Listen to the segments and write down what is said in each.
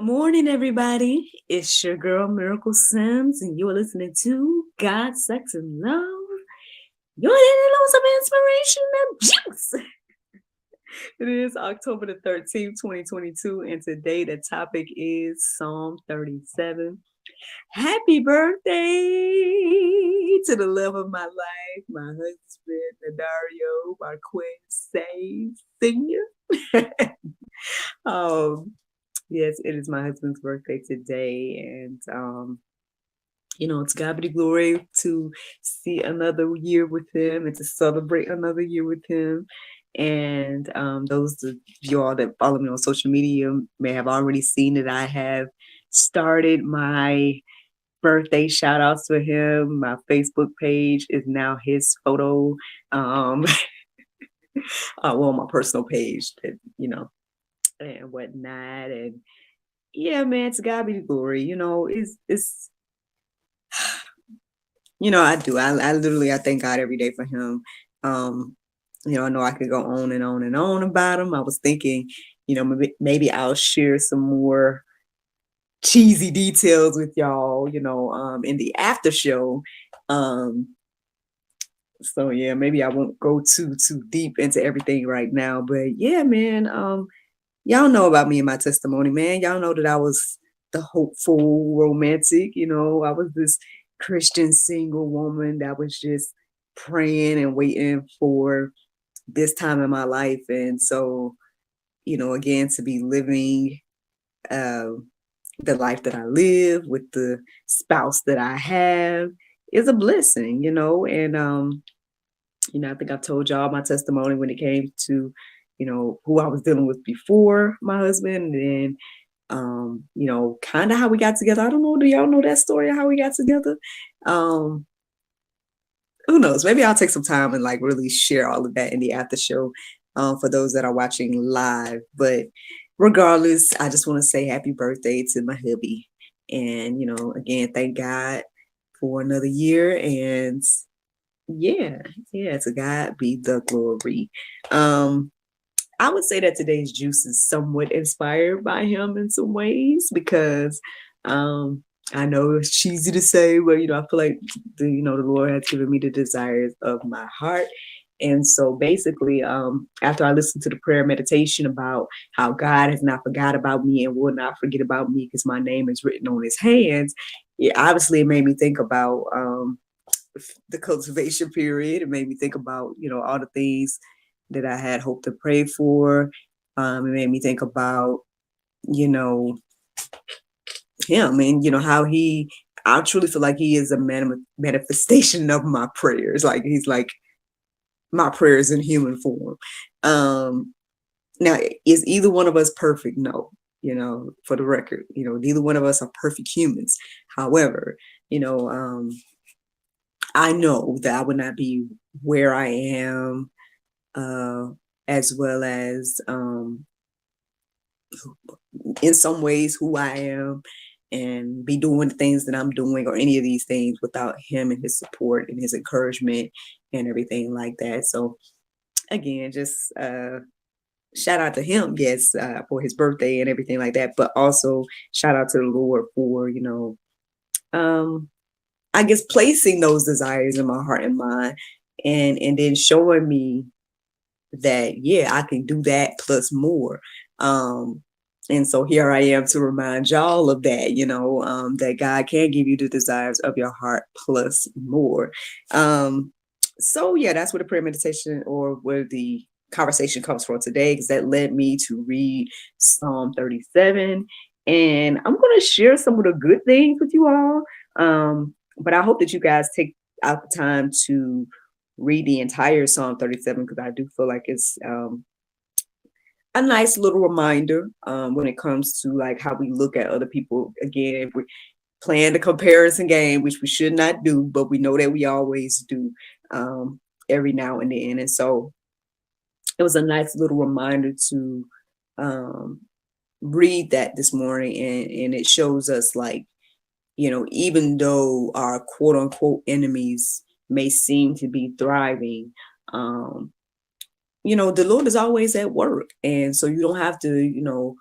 morning, everybody. It's your girl, Miracle Sims, and you're listening to God, Sex, and Love. You're getting loads of inspiration and juice. It is October the 13th, 2022, and today the topic is Psalm 37. Happy birthday to the love of my life, my husband, Nadario Marquez Say Sr. um, yes, it is my husband's birthday today, and it's God be the glory to see another year with him and to celebrate another year with him. And those of you all that follow me on social media may have already seen that I have started my birthday shout outs for him. My Facebook page is now his photo. My personal page, and whatnot. And yeah, man, to God be the glory. It's I do. I literally I thank God every day for him. I know I could go on and on and on about him. I was thinking, maybe I'll share some more cheesy details with y'all, in the after show. So yeah, maybe I won't go too deep into everything right now. But yeah, man, y'all know about me and my testimony, man. Y'all know that I was the hopeful romantic, I was this Christian single woman that was just praying and waiting for this time in my life. And so, again, to be living uh, the life that I live with the spouse that I have is a blessing, and I think I've told y'all my testimony when it came to, who I was dealing with before my husband, and kind of how we got together. I don't know. Do y'all know that story of how we got together? Um, who knows? Maybe I'll take some time and like really share all of that in the after show for those that are watching live. But regardless, I just want to say happy birthday to my hubby. And, again, thank God for another year. And yeah, to God be the glory. I would say that today's juice is somewhat inspired by him in some ways because I know it's cheesy to say, but I feel like the Lord has given me the desires of my heart. And so basically, after I listened to the prayer meditation about how God has not forgot about me and will not forget about me because my name is written on his hands, obviously it made me think about the cultivation period. It made me think about, all the things that I had hoped to pray for. It made me think about, him and, how I truly feel like he is a manifestation of my prayers. Like he's like my prayers in human form. Now, is either one of us perfect? No, for the record, neither one of us are perfect humans. However, I know that I would not be where I am, as well as in some ways who I am, and be doing the things that I'm doing or any of these things without him and his support and his encouragement and everything like that. So again, just shout out to him, yes, for his birthday and everything like that, but also shout out to the Lord for, I guess placing those desires in my heart and mind, and then showing me that, yeah, I can do that plus more. And so here I am to remind y'all of that, that God can give you the desires of your heart plus more. So yeah, that's where the prayer meditation or where the conversation comes from today, because that led me to read Psalm 37. And I'm going to share some of the good things with you all. But I hope that you guys take out the time to read the entire Psalm 37, because I do feel like it's a nice little reminder when it comes to like how we look at other people. Again, if we're playing the comparison game, which we should not do, but we know that we always do every now and then. And so it was a nice little reminder to read that this morning, and it shows us like, even though our quote unquote enemies may seem to be thriving, the Lord is always at work. And so you don't have to,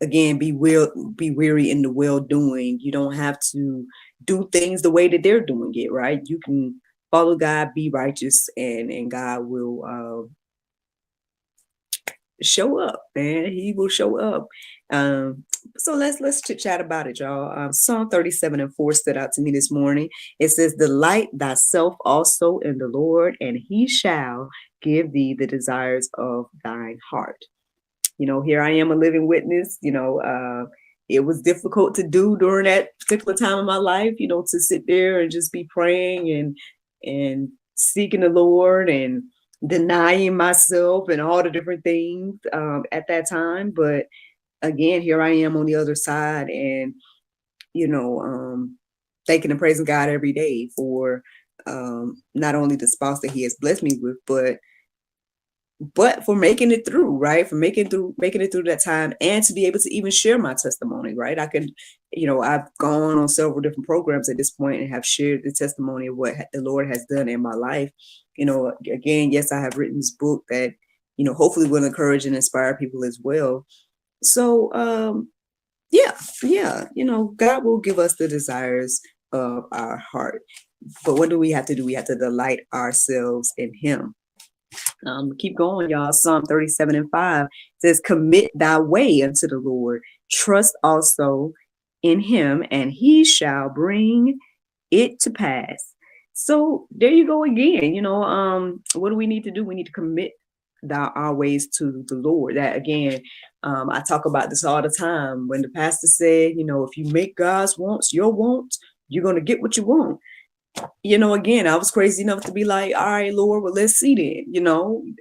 again, be weary in the well doing. You don't have to do things the way that they're doing it, right? You can follow God, be righteous, and God will show up, man. He will show up. Um, so let's chit chat about it, y'all. Psalm 37:4 stood out to me this morning. It says, "Delight thyself also in the Lord, and He shall give thee the desires of thine heart." Here I am, a living witness. It was difficult to do during that particular time of my life. To sit there and just be praying and seeking the Lord and denying myself and all the different things at that time. But again, here I am on the other side, and you know, thanking and praising God every day for not only the spouse that He has blessed me with, but for making it through, right? For making it through that time, and to be able to even share my testimony, right? I've gone on several different programs at this point and have shared the testimony of what the Lord has done in my life. Again, yes, I have written this book that, hopefully will encourage and inspire people as well. So, yeah, God will give us the desires of our heart. But what do we have to do? We have to delight ourselves in Him. Keep going, y'all. Psalm 37:5 says, "Commit thy way unto the Lord. Trust also in Him, and He shall bring it to pass." So there you go again. What do we need to do? We need to commit our ways to the Lord. That again, I talk about this all the time. When the pastor said, if you make God's wants your wants, you're gonna get what you want. Again, I was crazy enough to be like, all right, Lord, well, let's see then.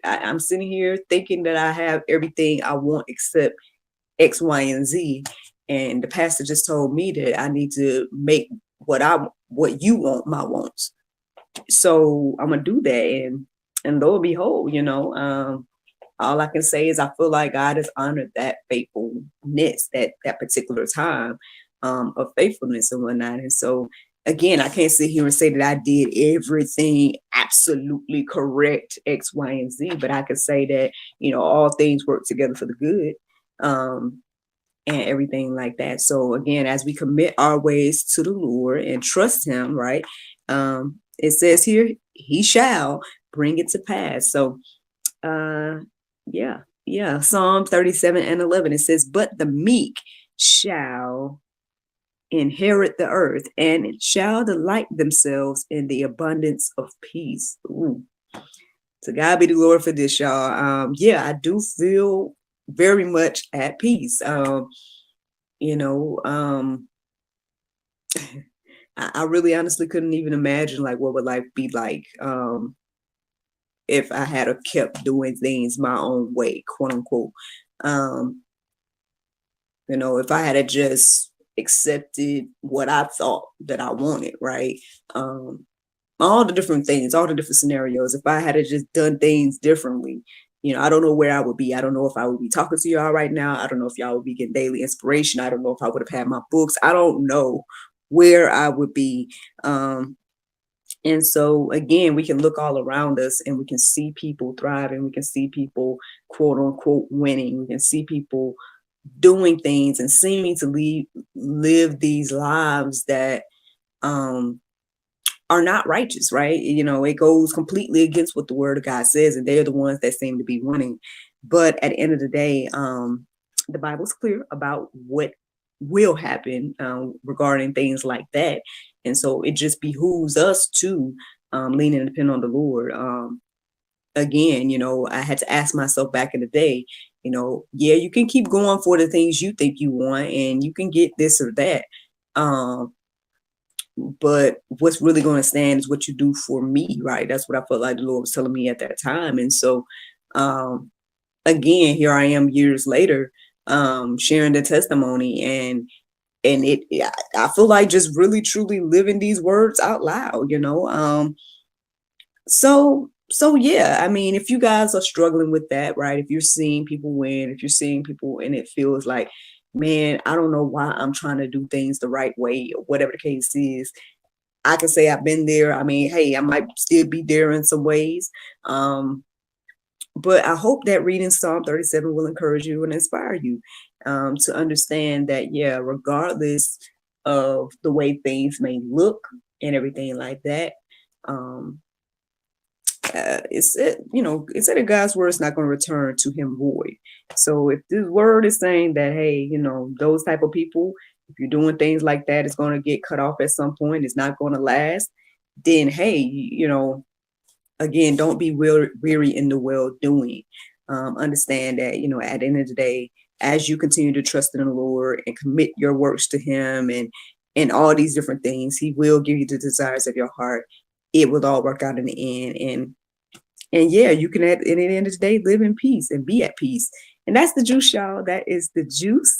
I'm sitting here thinking that I have everything I want except X, Y, and Z. And the pastor just told me that I need to make what you want my wants. So I'm gonna do that. And lo and behold, all I can say is I feel like God has honored that faithfulness, that particular time of faithfulness and whatnot. And so again, I can't sit here and say that I did everything absolutely correct, X, Y, and Z, but I can say that, all things work together for the good, and everything like that. So again, as we commit our ways to the Lord and trust Him, right? It says here, He shall bring it to pass. So yeah. Psalm 37:11, it says, "But the meek shall inherit the earth and shall delight themselves in the abundance of peace." Ooh. To God be the glory for this, y'all. I do feel very much at peace. You know, I really honestly couldn't even imagine like what would life be like if I had kept doing things my own way, quote unquote. If I had just accepted what I thought that I wanted, right? All the different things, all the different scenarios. If I had just done things differently, I don't know where I would be. I don't know if I would be talking to y'all right now. I don't know if y'all would be getting daily inspiration. I don't know if I would have had my books. I don't know where I would be. And so again, we can look all around us and we can see people thriving. We can see people, quote unquote, winning. We can see people doing things and seeming to live these lives that are not righteous, right? It goes completely against what the word of God says, and they're the ones that seem to be winning. But at the end of the day, the Bible's clear about what will happen regarding things like that. And so it just behooves us to lean and depend on the Lord. Again, I had to ask myself back in the day, you can keep going for the things you think you want and you can get this or that. But what's really going to stand is what you do for me, right? That's what I felt like the Lord was telling me at that time. And so, again, here I am years later, sharing the testimony, and I feel like just really truly living these words out loud, So yeah, I mean, if you guys are struggling with that, right? If you're seeing people win, if you're seeing people and it feels like, man, I don't know why I'm trying to do things the right way or whatever the case is, I can say I've been there. I mean, hey, I might still be there in some ways. But I hope that reading Psalm 37 will encourage you and inspire you. to understand that, yeah, regardless of the way things may look and everything like that, um, it said that God's word is not going to return to him void. So if this word is saying that, hey, those type of people, if you're doing things like that, it's going to get cut off at some point, it's not going to last, then hey, again, don't be weary in the well doing. Understand that, at the end of the day, as you continue to trust in the Lord and commit your works to him and all these different things, he will give you the desires of your heart. It will all work out in the end. And yeah, you can at the end of the day live in peace and be at peace. And that's the juice, y'all. That is the juice.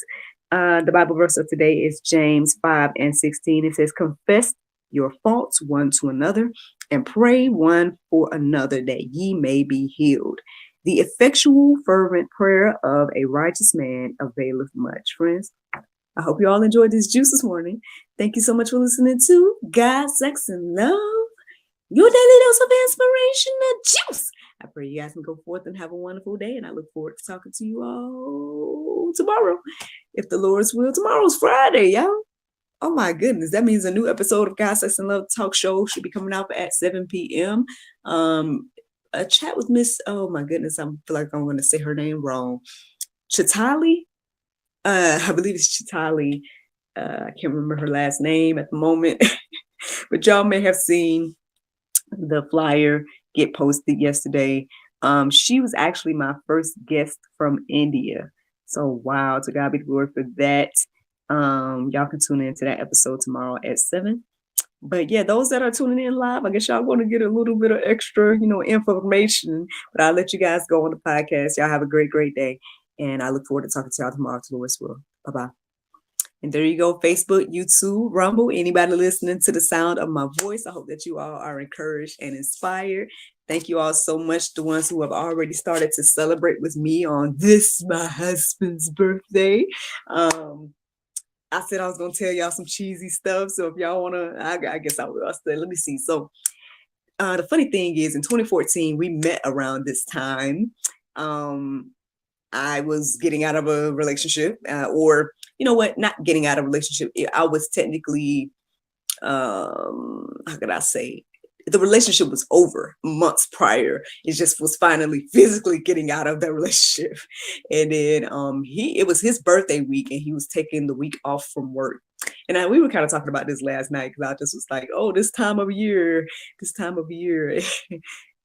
The Bible verse of today is James 5:16. It says, confess your faults one to another and pray one for another that ye may be healed. The effectual, fervent prayer of a righteous man availeth much. Friends, I hope you all enjoyed this juice this morning. Thank you so much for listening to God, Sex, and Love, your daily dose of inspiration and juice. I pray you guys can go forth and have a wonderful day, and I look forward to talking to you all tomorrow. If the Lord's will, tomorrow's Friday, y'all. Oh my goodness, that means a new episode of God, Sex, and Love Talk Show should be coming out at 7 p.m. A chat with Miss, oh my goodness, I feel like I'm going to say her name wrong. Chitali? I believe it's Chitali. I can't remember her last name at the moment, but y'all may have seen the flyer get posted yesterday. She was actually my first guest from India. So wow, to God be the glory for that. Y'all can tune into that episode tomorrow at 7. But yeah, those that are tuning in live, I guess y'all going to get a little bit of extra, information. But I'll let you guys go on the podcast. Y'all have a great, great day. And I look forward to talking to y'all tomorrow, to Lord's will. Bye-bye. And there you go, Facebook, YouTube, Rumble, anybody listening to the sound of my voice. I hope that you all are encouraged and inspired. Thank you all so much, the ones who have already started to celebrate with me on this, my husband's birthday. I said I was going to tell y'all some cheesy stuff. So if y'all want to, I guess I will. I said, let me see. So the funny thing is, in 2014, we met around this time. I was getting out of a relationship, or you know what, not getting out of a relationship. I was technically, how could I say, the relationship was over months prior. It just was finally physically getting out of that relationship. And then it was his birthday week, and he was taking the week off from work. And we were kind of talking about this last night, because I just was like, oh, this time of year, it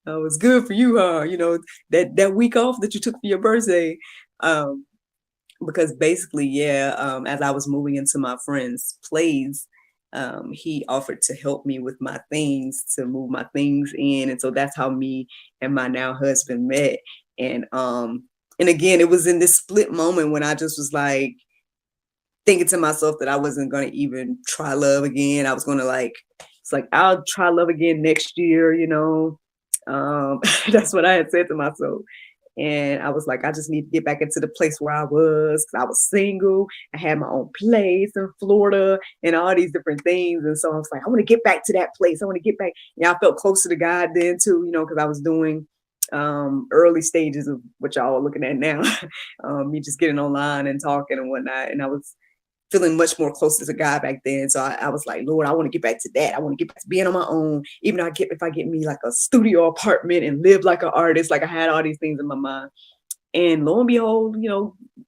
was good for you, huh? That week off that you took for your birthday. Because basically, yeah, as I was moving into my friend's place, he offered to help me with my things, to move my things in. And so that's how me and my now husband met. And again, it was in this split moment when I just was like thinking to myself that I wasn't going to even try love again. I was going to it's like, I'll try love again next year, that's what I had said to myself. And I was like, I just need to get back into the place where I was, because I was single. I had my own place in Florida and all these different things. And so I was like, I want to get back to that place. I want to get back. Yeah, I felt closer to God then too, because I was doing early stages of what y'all are looking at now. Me just getting online and talking and whatnot. And I was feeling much more closer to God back then. So I was like, Lord, I want to get back to that. I want to get back to being on my own. Even if I get me like a studio apartment and live like an artist, like I had all these things in my mind. And lo and behold,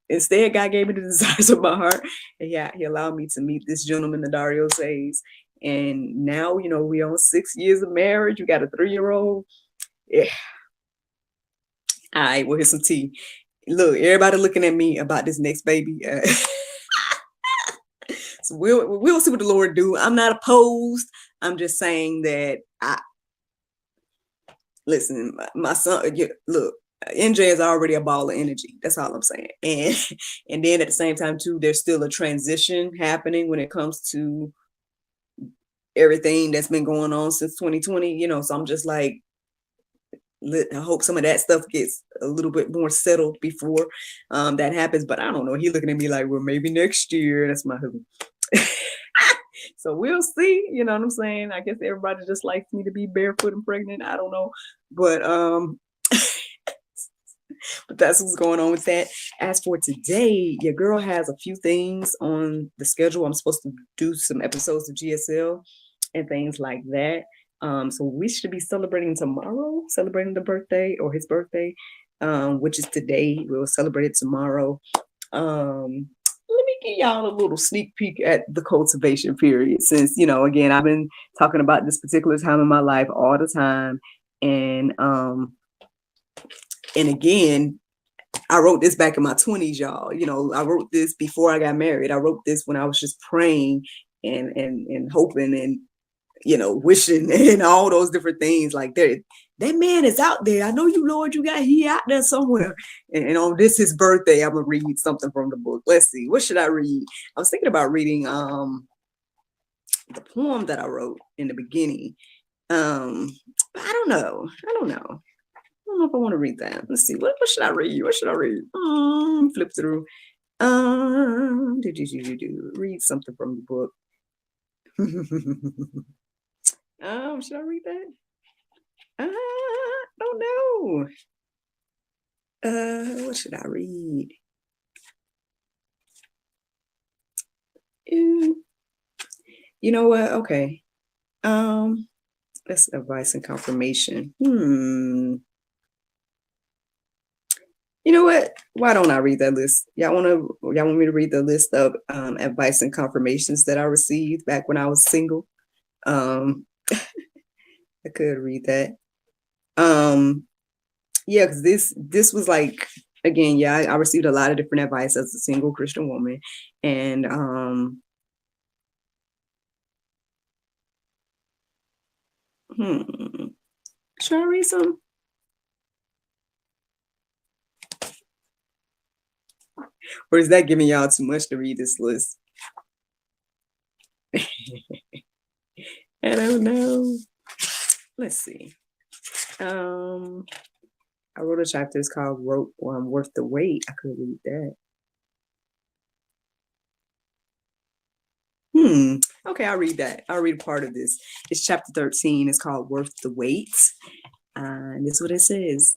instead God gave me the desires of my heart. And yeah, he allowed me to meet this gentleman, the Dario says. And now, we on 6 years of marriage. We got a 3-year-old. Yeah. All right, well, here's some tea. Look, everybody looking at me about this next baby. So we'll see what the Lord do. I'm not opposed. I'm just saying that listen, my son, look, NJ is already a ball of energy. That's all I'm saying. And then at the same time too, there's still a transition happening when it comes to everything that's been going on since 2020, so I'm just like, I hope some of that stuff gets a little bit more settled before that happens. But I don't know. He's looking at me like, well, maybe next year. That's my husband. So we'll see. You know what I'm saying? I guess everybody just likes me to be barefoot and pregnant. I don't know. But But that's what's going on with that. As for today, your girl has a few things on the schedule. I'm supposed to do some episodes of GSL and things like that. So we should be celebrating tomorrow, celebrating the birthday or his birthday, which is today. We'll celebrate it tomorrow. Let me give y'all a little sneak peek at the cultivation period, since, again, I've been talking about this particular time in my life all the time. And again, I wrote this back in my 20s, y'all. I wrote this before I got married. I wrote this when I was just praying and hoping and wishing and all those different things. Like, that man is out there. I know you, Lord, he out there somewhere. And on his birthday, I'm gonna read something from the book. Let's see, what should I read? I was thinking about reading the poem that I wrote in the beginning. But I don't know. I don't know if I want to read that. Let's see. What should I read? What should I read? Flip through. Read something from the book. Should I read that? I don't know. What should I read? You know what? Okay. That's advice and confirmation. You know what? Why don't I read that list? Y'all want me to read the list of advice and confirmations that I received back when I was single? I could read that. Yeah, because this was like, again, yeah, I received a lot of different advice as a single Christian woman, and should I read some? Or is that giving y'all too much to read this list? I don't know. Let's see. I wrote a chapter. It's called Worth the Wait. I could read that. Okay, I'll read that. I'll read part of this. It's chapter 13. It's called Worth the Wait. And this is what it says.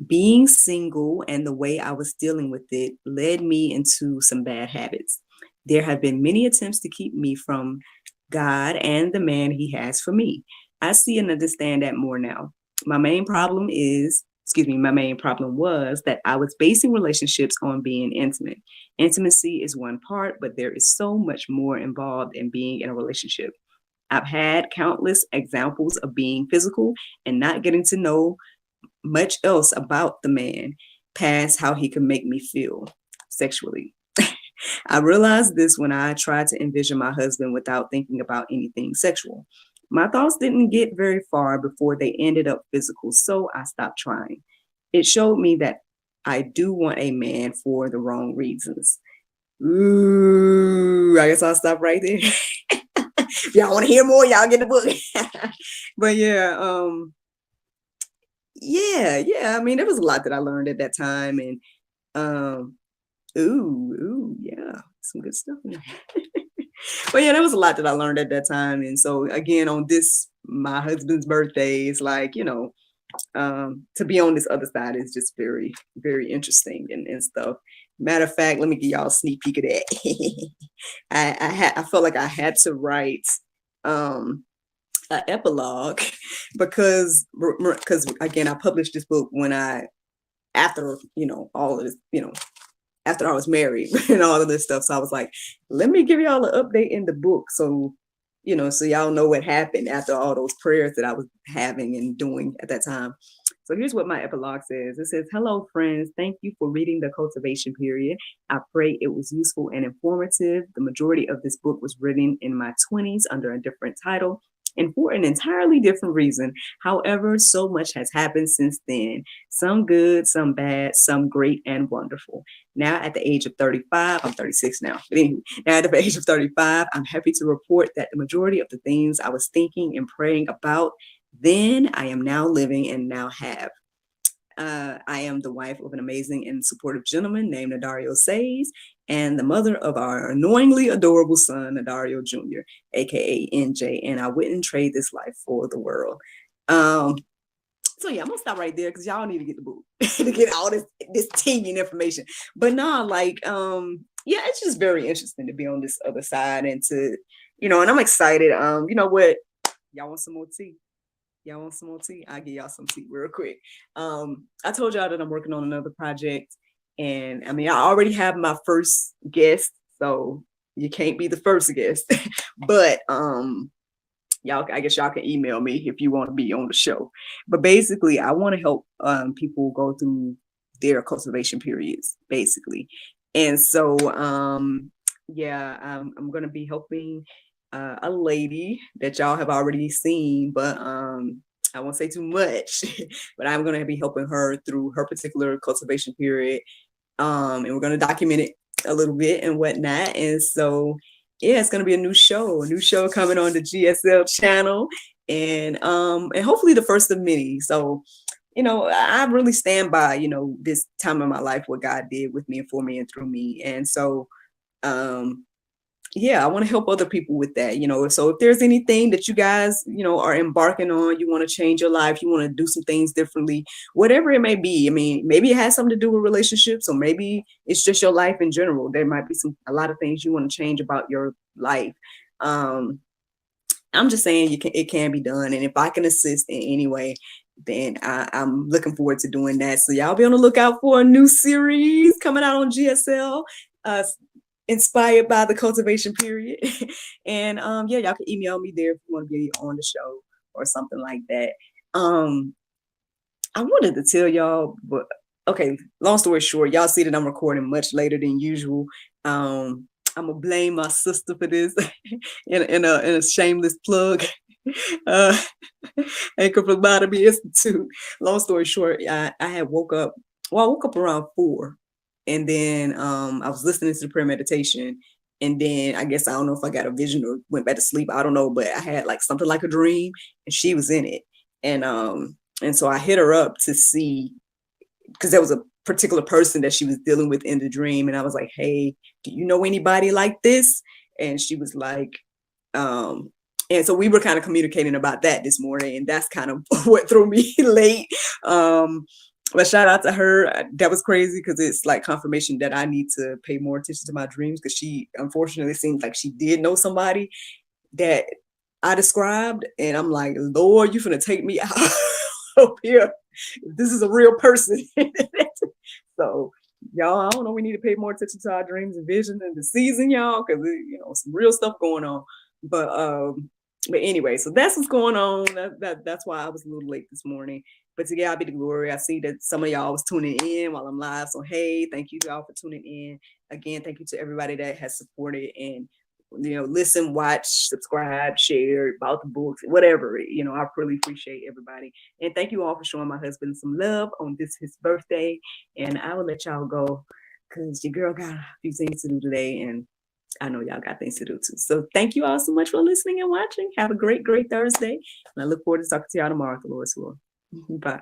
Being single and the way I was dealing with it led me into some bad habits. There have been many attempts to keep me from God and the man he has for me. I see and understand that more now. My main problem was that I was basing relationships on being intimate. Intimacy is one part, but there is so much more involved in being in a relationship. I've had countless examples of being physical and not getting to know much else about the man past how he could make me feel sexually. I realized this when I tried to envision my husband without thinking about anything sexual. My thoughts didn't get very far before they ended up physical, so I stopped trying. It showed me that I do want a man for the wrong reasons. Ooh, I guess I'll stop right there. If y'all want to hear more, y'all get the book. But yeah, I mean, there was a lot that I learned at that time, and yeah, some good stuff in there. But yeah, there was a lot that I learned at that time. And so again, on my husband's birthday, it's like, to be on this other side is just very, very interesting and stuff. Matter of fact, let me give y'all a sneak peek of that. I felt like I had to write an epilogue because again, I published this book after all of this, after I was married and all of this stuff. So I was like, let me give y'all an update in the book. So, so y'all know what happened after all those prayers that I was having and doing at that time. So here's what my epilogue says. It says, hello, friends. Thank you for reading The Cultivation Period. I pray it was useful and informative. The majority of this book was written in my 20s under a different title and for an entirely different reason. However, so much has happened since then. Some good, some bad, some great and wonderful. Now at the age of 35, I'm 36 now. But anyway, now at the age of 35, I'm happy to report that the majority of the things I was thinking and praying about then, I am now living and now have. I am the wife of an amazing and supportive gentleman named Nadario Says, and the mother of our annoyingly adorable son, Nadario Jr., aka NJ, and I wouldn't trade this life for the world. So yeah, I'm gonna stop right there because y'all need to get the book to get all this tea and information. But nah, like yeah, it's just very interesting to be on this other side and to, and I'm excited. You know what? Y'all want some more tea? Y'all want some more tea? I'll give y'all some tea real quick. I told y'all that I'm working on another project, and I mean I already have my first guest, so you can't be the first guest. But y'all, I guess y'all can email me if you want to be on the show. But basically, I want to help people go through their cultivation periods, basically. And so, yeah, I'm going to be helping a lady that y'all have already seen, but I won't say too much. But I'm going to be helping her through her particular cultivation period, and we're going to document it a little bit and whatnot. And so, yeah, it's going to be a new show coming on the GSL channel, and hopefully the first of many. So, I really stand by, this time in my life, what God did with me and for me and through me. And so, yeah, I want to help other people with that, So if there's anything that you guys, are embarking on, you want to change your life, you want to do some things differently, whatever it may be. I mean, maybe it has something to do with relationships, or maybe it's just your life in general. There might be a lot of things you want to change about your life. I'm just saying it can be done. And if I can assist in any way, then I'm looking forward to doing that. So y'all be on the lookout for a new series coming out on GSL. Inspired by the cultivation period. And yeah, y'all can email me there if you want to be on the show or something like that. I wanted to tell y'all, but okay, long story short, y'all see that I'm recording much later than usual. I'm gonna blame my sister for this in a shameless plug. Anchor Phlebotomy Institute. Long story short, I had woke up around 4. And then I was listening to the prayer meditation. And then I guess I don't know if I got a vision or went back to sleep. I don't know, but I had like something like a dream, and she was in it. And so I hit her up to see, because there was a particular person that she was dealing with in the dream. And I was like, hey, do you know anybody like this? And she was like, and so we were kind of communicating about that this morning, and that's kind of what threw me late. But shout out to her. That was crazy, because it's like confirmation that I need to pay more attention to my dreams, because she unfortunately seems like she did know somebody that I described. And I'm like, Lord, you finna take me out up here. This is a real person. So y'all, I don't know, we need to pay more attention to our dreams and visions in the season, y'all, because some real stuff going on. But anyway, so that's what's going on. That's why I was a little late this morning. But to God be the glory. I see that some of y'all was tuning in while I'm live. So hey, thank you y'all for tuning in. Again, thank you to everybody that has supported and listen, watch, subscribe, share, bought the books, whatever. I really appreciate everybody. And thank you all for showing my husband some love on his birthday. And I will let y'all go, because your girl got a few things to do today, and I know y'all got things to do too. So thank you all so much for listening and watching. Have a great, great Thursday. And I look forward to talking to y'all tomorrow, if the Lord's will. Bye.